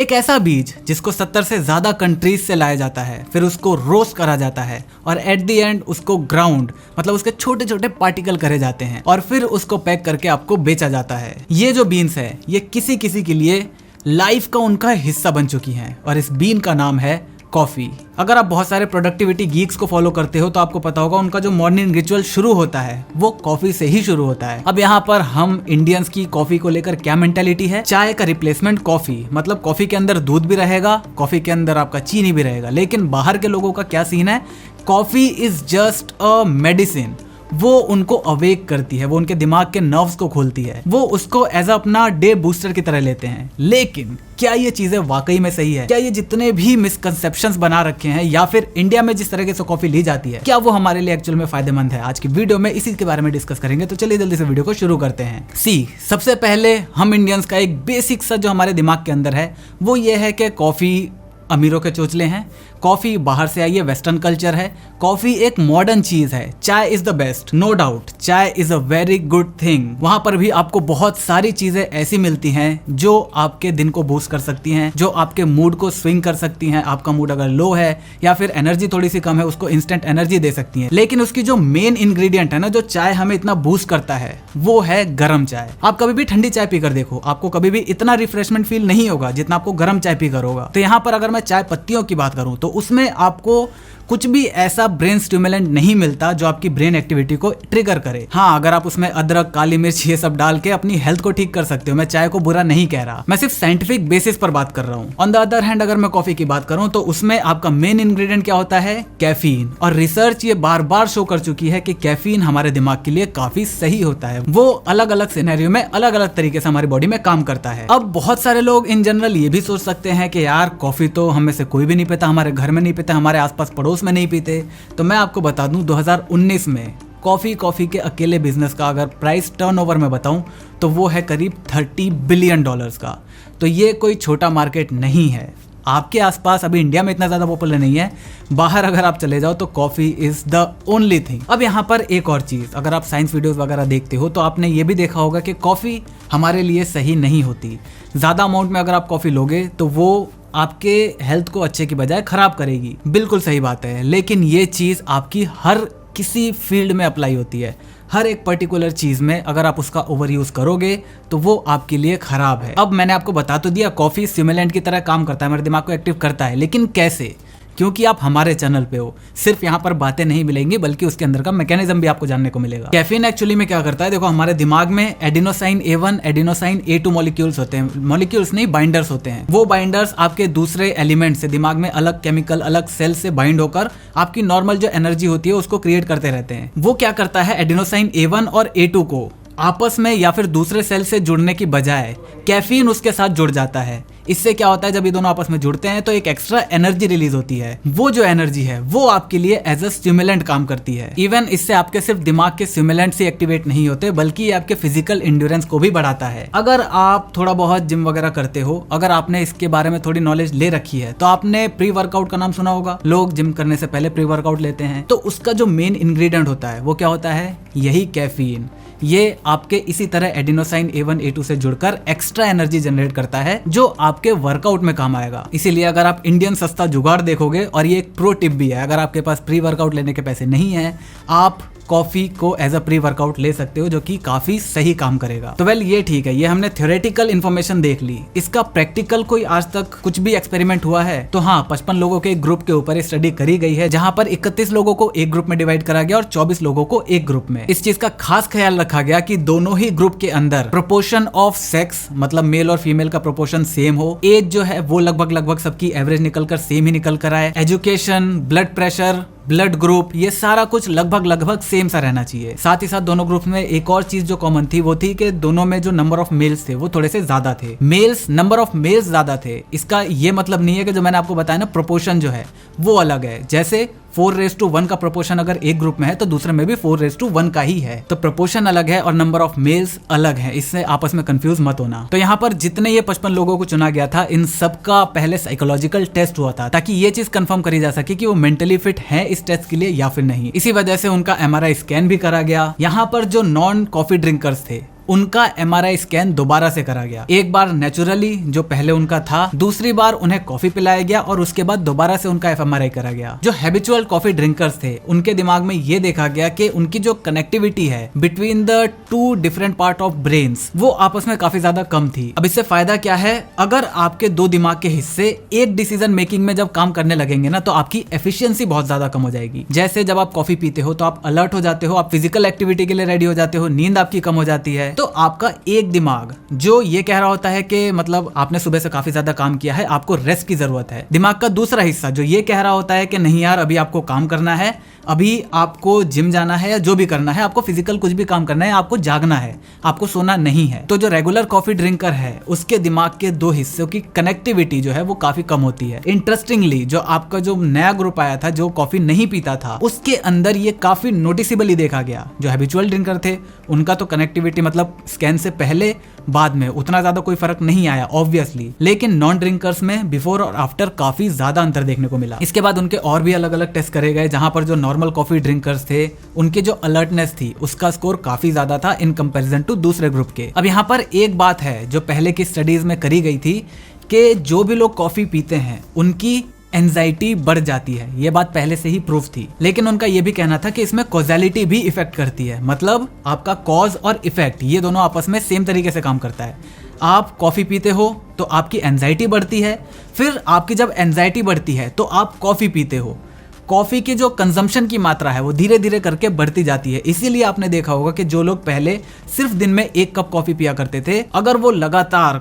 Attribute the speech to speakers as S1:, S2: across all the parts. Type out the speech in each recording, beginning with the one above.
S1: एक ऐसा बीज जिसको 70 से ज्यादा कंट्रीज से लाया जाता है, फिर उसको रोस्ट करा जाता है और एट द एंड उसको ग्राउंड मतलब उसके छोटे छोटे पार्टिकल करे जाते हैं और फिर उसको पैक करके आपको बेचा जाता है। ये जो बीन्स है ये किसी किसी के लिए लाइफ का उनका हिस्सा बन चुकी हैं और इस बीन का नाम है कॉफी। अगर आप बहुत सारे प्रोडक्टिविटी गीक्स को फॉलो करते हो तो आपको पता होगा उनका जो मॉर्निंग रिचुअल शुरू होता है वो कॉफी से ही शुरू होता है। अब यहाँ पर हम इंडियंस की कॉफी को लेकर क्या मेंटेलिटी है, चाय का रिप्लेसमेंट कॉफी, मतलब कॉफी के अंदर दूध भी रहेगा, कॉफी के अंदर आपका चीनी भी रहेगा। लेकिन बाहर के लोगों का क्या सीन है, coffee is just a medicine. वो उनको अवेक करती है, वो उनके दिमाग के नर्व्स को खोलती है, वो उसको एज अपना डे बूस्टर की तरह लेते हैं। लेकिन क्या ये चीजें वाकई में सही है? क्या ये जितने भी मिसकंसेप्शंस बना रखे हैं या फिर इंडिया में जिस तरीके से कॉफी ली जाती है, क्या वो हमारे लिए एक्चुअल में फायदेमंद है? आज की वीडियो में इसी के बारे में डिस्कस करेंगे, तो चलिए जल्दी से वीडियो को शुरू करते हैं। सबसे पहले हम इंडियंस का एक बेसिक सा जो हमारे दिमाग के अंदर है वो ये है कि कॉफी अमीरों के चोचले हैं, कॉफी बाहर से आई है, वेस्टर्न कल्चर है, कॉफी एक मॉडर्न चीज है, chai is the best, no doubt chai is a very good thing. वहां पर भी आपको बहुत सारी चीजें ऐसी मिलती हैं जो आपके दिन को बूस्ट कर सकती हैं, जो आपके मूड को स्विंग कर सकती हैं। आपका मूड अगर लो है या फिर एनर्जी थोड़ी सी कम है, उसको इंस्टेंट एनर्जी दे सकती हैं। लेकिन उसकी जो मेन इंग्रेडिएंट है ना, जो चाय हमें इतना बूस्ट करता है, वो है गर्म चाय। आप कभी भी ठंडी चाय पीकर देखो, आपको कभी भी इतना रिफ्रेशमेंट फील नहीं होगा जितना आपको गर्म चाय पीकर होगा। तो यहाँ पर अगर मैं चाय पत्तियों की बात करूं तो उसमें आपको कुछ भी ऐसा ब्रेन स्टिमुलेंट नहीं मिलता जो आपकी ब्रेन एक्टिविटी को ट्रिगर करे। हाँ, अगर आप उसमें अदरक, काली मिर्च ये सब डाल के अपनी हेल्थ को ठीक कर सकते हो, मैं चाय को बुरा नहीं कह रहा, मैं सिर्फ साइंटिफिक बेसिस पर बात कर रहा हूँ। ऑन द अदर हैंड अगर मैं कॉफी की बात करूँ तो उसमें आपका मेन इंग्रेडिएंट क्या होता है, कैफीन। और रिसर्च ये बार बार शो कर चुकी है कि कैफीन हमारे दिमाग के लिए काफी सही होता है। वो अलग अलग सिनेरियो में अलग अलग तरीके से हमारी बॉडी में काम करता है। अब बहुत सारे लोग इन जनरल ये भी सोच सकते हैं कि यार कॉफी तो हम में से कोई भी नहीं पीता, हमारे घर में नहीं पीता, हमारे आसपास पड़ोस में नहीं पीते। तो मैं आपको बता दूं 2019 में कॉफी के अकेले बिजनेस का अगर प्राइस टर्नओवर में बताऊं तो वो है करीब $30 बिलियन का। तो ये कोई छोटा मार्केट नहीं है। आपके आसपास अभी इंडिया में इतना ज्यादा पॉपुलर नहीं है, बाहर अगर आप चले जाओ तो coffee is the only thing. अब यहाँ पर एक और चीज, अगर आप साइंस वीडियोस वगैरह देखते हो तो आपने ये भी देखा होगा कि कॉफी हमारे लिए सही नहीं होती। ज्यादा अमाउंट में अगर आप कॉफी लोगे तो वो आपके हेल्थ को अच्छे की बजाय खराब करेगी। बिल्कुल सही बात है, लेकिन ये चीज आपकी हर किसी फील्ड में अप्लाई होती है। हर एक पर्टिकुलर चीज में अगर आप उसका ओवर यूज करोगे तो वो आपके लिए खराब है। अब मैंने आपको बता तो दिया कॉफी स्टिमुलेंट की तरह काम करता है, हमारे दिमाग को एक्टिव करता है, लेकिन कैसे? क्योंकि आप हमारे चैनल पे हो, सिर्फ यहाँ पर बातें नहीं मिलेंगी बल्कि उसके अंदर का मैकेनिज्म भी आपको जानने को मिलेगा। कैफीन एक्चुअली में क्या करता है, देखो हमारे दिमाग में adenosine A1, adenosine A2 molecules होते हैं, मॉलिक्यूल्स नहीं बाइंडर्स होते हैं। वो बाइंडर्स आपके दूसरे एलिमेंट से, दिमाग में अलग केमिकल अलग सेल से बाइंड होकर आपकी नॉर्मल जो एनर्जी होती है उसको क्रिएट करते रहते हैं। वो क्या करता है, एडिनोसाइन A1 और A2 को आपस में या फिर दूसरे सेल से जुड़ने की बजाय कैफीन उसके साथ जुड़ जाता है। इससे क्या होता है, जब ये दोनों आपस में जुड़ते हैं तो एक एक्स्ट्रा एनर्जी रिलीज होती है। वो जो एनर्जी है वो आपके लिए एज अ स्टिमुलेंट काम करती है। इवन इससे आपके सिर्फ दिमाग के स्टिमुलेंट से एक्टिवेट नहीं होते बल्कि ये आपके फिजिकल इंड्योरेंस को भी बढ़ाता है। अगर आप थोड़ा बहुत जिम वगैरह करते हो, अगर आपने इसके बारे में थोड़ी नॉलेज ले रखी है तो आपने प्री वर्कआउट का नाम सुना होगा। लोग जिम करने से पहले प्री वर्कआउट लेते हैं, तो उसका जो मेन इंग्रेडिएंट होता है वो क्या होता है, यही कैफीन। ये आपके इसी तरह एडिनोसाइन A1, A2 से जुड़कर एक्स्ट्रा एनर्जी जनरेट करता है जो आपके वर्कआउट में काम आएगा। इसीलिए अगर आप इंडियन सस्ता जुगाड़ देखोगे, और ये एक प्रो टिप भी है, अगर आपके पास प्री वर्कआउट लेने के पैसे नहीं है, आप कॉफी को एज अ प्री वर्कआउट ले सकते हो जो कि काफी सही काम करेगा। तो वेल ये ठीक है, ये हमने थ्योरेटिकल इन्फॉर्मेशन देख ली। इसका प्रैक्टिकल कोई आज तक कुछ भी एक्सपेरिमेंट हुआ है? तो हाँ, 55 लोगों के एक ग्रुप के ऊपर स्टडी करी गई है जहां पर 31 लोगों को एक ग्रुप में डिवाइड करा गया और 24 लोगों को एक ग्रुप में। इस चीज का खास ख्याल रखा गया कि दोनों ही ग्रुप के अंदर प्रोपोर्शन ऑफ सेक्स, मतलब मेल और फीमेल का प्रोपोर्शन सेम हो। एज जो है वो लगभग सबकी एवरेज निकलकर सेम ही निकल कर आए। Education, blood pressure, blood group, ये सारा कुछ लगभग सेम सा रहना चाहिए। साथ ही साथ दोनों ग्रुप में एक और चीज जो कॉमन थी वो थी कि दोनों में जो नंबर ऑफ मेल्स थे वो थोड़े से ज्यादा थे। नंबर ऑफ मेल्स ज्यादा थे, इसका ये मतलब नहीं है कि जो मैंने आपको बताया ना प्रोपोर्शन जो है वो अलग है। जैसे 4:1 का प्रोपोर्शन अगर एक ग्रुप में है तो दूसरे में भी 4:1 का ही है। तो प्रोपोर्शन अलग है और नंबर ऑफ मेल्स अलग है, इससे आपस में कंफ्यूज मत होना। तो यहाँ पर जितने ये 55 लोगों को चुना गया था, इन सब का पहले साइकोलॉजिकल टेस्ट हुआ था ताकि ये चीज कंफर्म करी जा सके कि वो मेंटली फिट है इस टेस्ट के लिए या फिर नहीं। इसी वजह से उनका MRI स्कैन भी करा गया। यहाँ पर जो नॉन कॉफी ड्रिंकर्स थे उनका MRI स्कैन दोबारा से करा गया। एक बार नेचुरली जो पहले उनका था, दूसरी बार उन्हें कॉफी पिलाया गया और उसके बाद दोबारा से उनका FMRI करा गया। जो हैबिचुअल कॉफी ड्रिंकर्स थे उनके दिमाग में ये देखा गया कि उनकी जो कनेक्टिविटी है between the two different part of brains वो आपस में काफी ज्यादा कम थी। अब इससे फायदा क्या है, अगर आपके दो दिमाग के हिस्से एक डिसीजन मेकिंग में जब काम करने लगेंगे ना तो आपकी एफिशिएंसी बहुत ज्यादा कम हो जाएगी। जैसे जब आप कॉफी पीते हो तो आप अलर्ट हो जाते हो, आप फिजिकल एक्टिविटी के लिए रेडी हो जाते हो, नींद आपकी कम हो जाती है। तो आपका एक दिमाग जो ये कह रहा होता है कि मतलब आपने सुबह से काफी ज्यादा काम किया है, आपको रेस्ट की जरूरत है। दिमाग का दूसरा हिस्सा जो ये कह रहा होता है कि नहीं यार अभी आपको काम करना है, अभी आपको जिम जाना है या जो भी करना है, आपको फिजिकल कुछ भी काम करना है, आपको जागना है, आपको सोना नहीं है। तो जो रेगुलर कॉफी ड्रिंकर है उसके दिमाग के दो हिस्सों की कनेक्टिविटी जो है वो काफी कम होती है। इंटरेस्टिंगली जो आपका जो नया ग्रुप आया था जो कॉफी नहीं पीता था उसके अंदर ये काफी नोटिसेबली देखा गया। जो हैबिचुअल ड्रिंकर थे उनका तो कनेक्टिविटी मतलब स्कैन से पहले बाद में उतना ज्यादा कोई फर्क नहीं आया ऑब्वियसली, लेकिन नॉन ड्रिंकर्स में बिफोर और आफ्टर काफी ज्यादा अंतर देखने को मिला। इसके बाद उनके और भी अलग अलग टेस्ट करे गए जहां पर जो नॉर्मल कॉफी ड्रिंकर्स थे उनके जो अलर्टनेस थी उसका स्कोर काफी ज्यादा था इन कंपैरिजन टू दूसरे ग्रुप के। अब यहाँ पर एक बात है जो पहले की स्टडीज में करी गई थी कि जो भी लोग कॉफी पीते हैं उनकी एंजाइटी बढ़ जाती है, ये बात पहले से ही प्रूफ थी। लेकिन उनका ये भी कहना था कि इसमें कॉजेलिटी भी इफेक्ट करती है, मतलब आपका कॉज और इफेक्ट ये दोनों आपस में सेम तरीके से काम करता है। आप कॉफी पीते हो तो आपकी एंजाइटी बढ़ती है, फिर आपकी जब एंजाइटी बढ़ती है तो आप कॉफी पीते हो, कॉफी की जो कंजम्पशन की मात्रा है वो धीरे धीरे करके बढ़ती जाती है। इसीलिए आपने देखा होगा कि जो लोग पहले सिर्फ दिन में 1 कप कॉफी पिया करते थे, अगर वो लगातार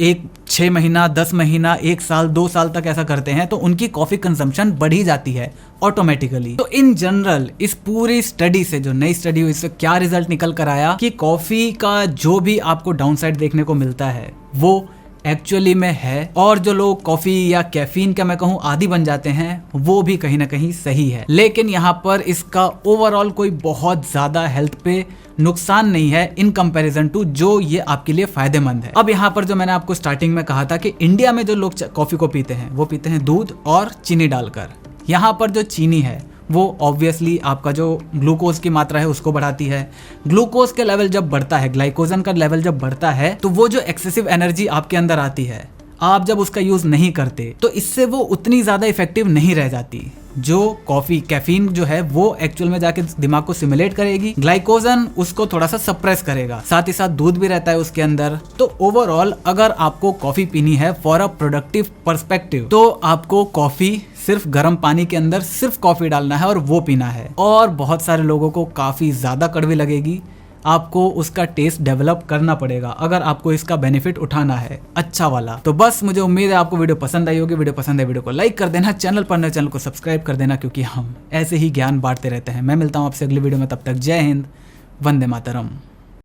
S1: 6 महीना 10 महीना 1 साल 2 साल तक ऐसा करते हैं तो उनकी कॉफी कंजम्पशन बढ़ी जाती है ऑटोमेटिकली। तो इन जनरल इस पूरी स्टडी से जो नई स्टडी हुई इससे क्या रिजल्ट निकल कर आया कि कॉफी का जो भी आपको डाउनसाइड देखने को मिलता है वो एक्चुअली में है, और जो लोग कॉफी या कैफीन का मैं कहूँ आदी बन जाते हैं वो भी कहीं ना कहीं सही है। लेकिन यहाँ पर इसका ओवरऑल कोई बहुत ज्यादा हेल्थ पे नुकसान नहीं है इन कंपैरिजन टू जो ये आपके लिए फायदेमंद है। अब यहाँ पर जो मैंने आपको स्टार्टिंग में कहा था कि इंडिया में जो लोग कॉफी को पीते हैं वो पीते हैं दूध और चीनी डालकर। यहाँ पर जो चीनी है वो ऑब्वियसली आपका जो ग्लूकोज की मात्रा है उसको बढ़ाती है। ग्लूकोज के लेवल जब बढ़ता है, ग्लाइकोजन का लेवल जब बढ़ता है तो वो जो एक्सेसिव एनर्जी आपके अंदर आती है, आप जब उसका यूज नहीं करते तो इससे वो उतनी ज्यादा इफेक्टिव नहीं रह जाती। जो कॉफी कैफीन जो है वो एक्चुअल में जाके दिमाग को सिमुलेट करेगी, ग्लाइकोजन उसको थोड़ा सा सप्रेस करेगा, साथ ही साथ दूध भी रहता है उसके अंदर। तो ओवरऑल अगर आपको कॉफी पीनी है फॉर अ प्रोडक्टिव पर्सपेक्टिव तो आपको कॉफी सिर्फ गर्म पानी के अंदर सिर्फ कॉफी डालना है और वो पीना है। और बहुत सारे लोगों को काफी ज्यादा कड़वी लगेगी, आपको उसका टेस्ट डेवलप करना पड़ेगा अगर आपको इसका बेनिफिट उठाना है अच्छा वाला। तो बस मुझे उम्मीद है आपको वीडियो पसंद आई होगी। वीडियो पसंद है वीडियो को लाइक कर देना, चैनल पर नए चैनल को सब्सक्राइब कर देना क्योंकि हम ऐसे ही ज्ञान बांटते रहते हैं। मैं मिलता हूँ आपसे अगली वीडियो में, तब तक जय हिंद, वंदे मातरम।